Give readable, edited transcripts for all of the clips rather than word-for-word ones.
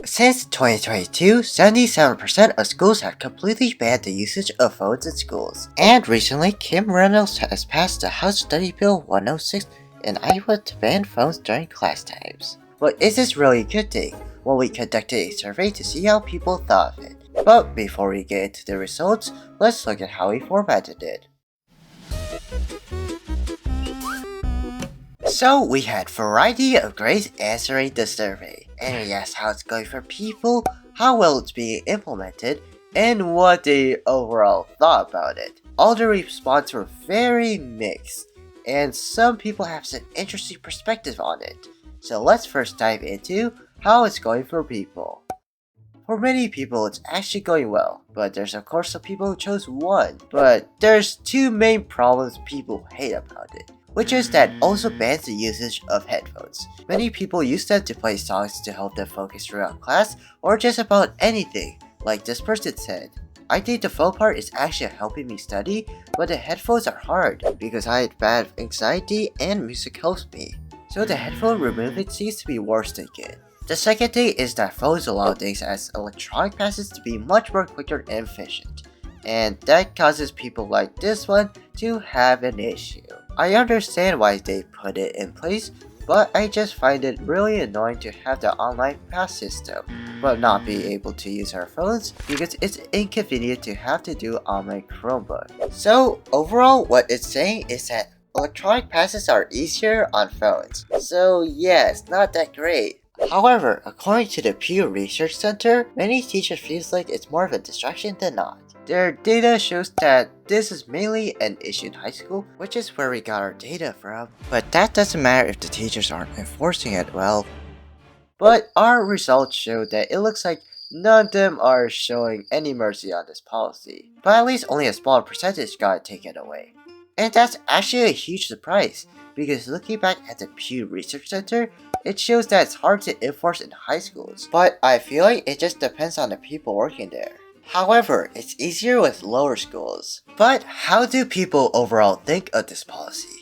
since 2022, 77% of schools have completely banned the usage of phones in schools. And recently, Kim Reynolds has passed the House Study Bill 106 in Iowa to ban phones during class times. But is this really a good thing? Well, we conducted a survey to see how people thought of it. But before we get into the results, let's look at how we formatted it. So we had a variety of grades answering the survey, and we asked how it's going for people, how well it's being implemented, and what they overall thought about it. All the responses were very mixed, and some people have some interesting perspective on it. So let's first dive into how it's going for people. For many people, it's actually going well, but there's of course some people who chose one. But there's two main problems people hate about it, which is that it also bans the usage of headphones. Many people use them to play songs to help them focus throughout class, or just about anything, like this person said. I think the phone part is actually helping me study, but the headphones are hard, because I had bad anxiety and music helps me. So the headphone removing seems to be worse than good. The second thing is that phones allow things as electronic passes to be much more quicker and efficient, and that causes people like this one to have an issue. I understand why they put it in place, but I just find it really annoying to have the online pass system, but not be able to use our phones because it's inconvenient to have to do on my Chromebook. So overall, what it's saying is that electronic passes are easier on phones. So yeah, it's not that great. However, according to the Pew Research Center, many teachers feel like it's more of a distraction than not. Their data shows that this is mainly an issue in high school, which is where we got our data from. But that doesn't matter if the teachers aren't enforcing it well. But our results show that it looks like none of them are showing any mercy on this policy. But at least only a small percentage got taken away. And that's actually a huge surprise, because looking back at the Pew Research Center, it shows that it's hard to enforce in high schools. But I feel like it just depends on the people working there. However, it's easier with lower schools. But how do people overall think of this policy?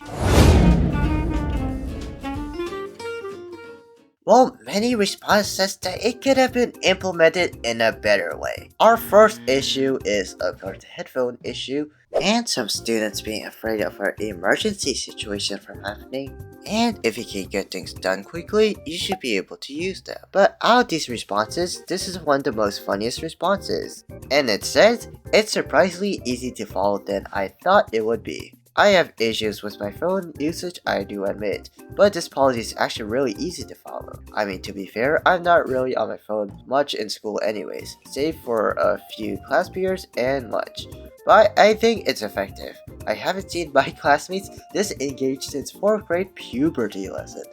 Well, many responses says that it could have been implemented in a better way. Our first issue is of course the headphone issue, and some students being afraid of an emergency situation from happening. And if you can get things done quickly, you should be able to use them. But out of these responses, this is one of the most funniest responses. And it says, it's surprisingly easy to follow than I thought it would be. I have issues with my phone usage, I do admit, but this policy is actually really easy to follow. I mean, to be fair, I'm not really on my phone much in school anyways, save for a few class periods and lunch. But I think it's effective. I haven't seen my classmates this engaged since 4th grade puberty lesson.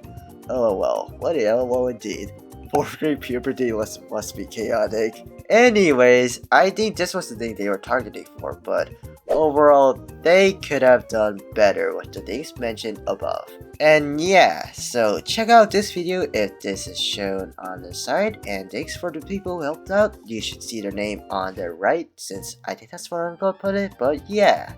LOL, what a LOL indeed. 4th grade puberty lesson must be chaotic. Anyways, I think this was the thing they were targeting for, but overall, they could have done better with the things mentioned above. And yeah, so check out this video if this is shown on the side, and thanks for the people who helped out. You should see their name on the right, since I think that's where I'm gonna put it, but yeah.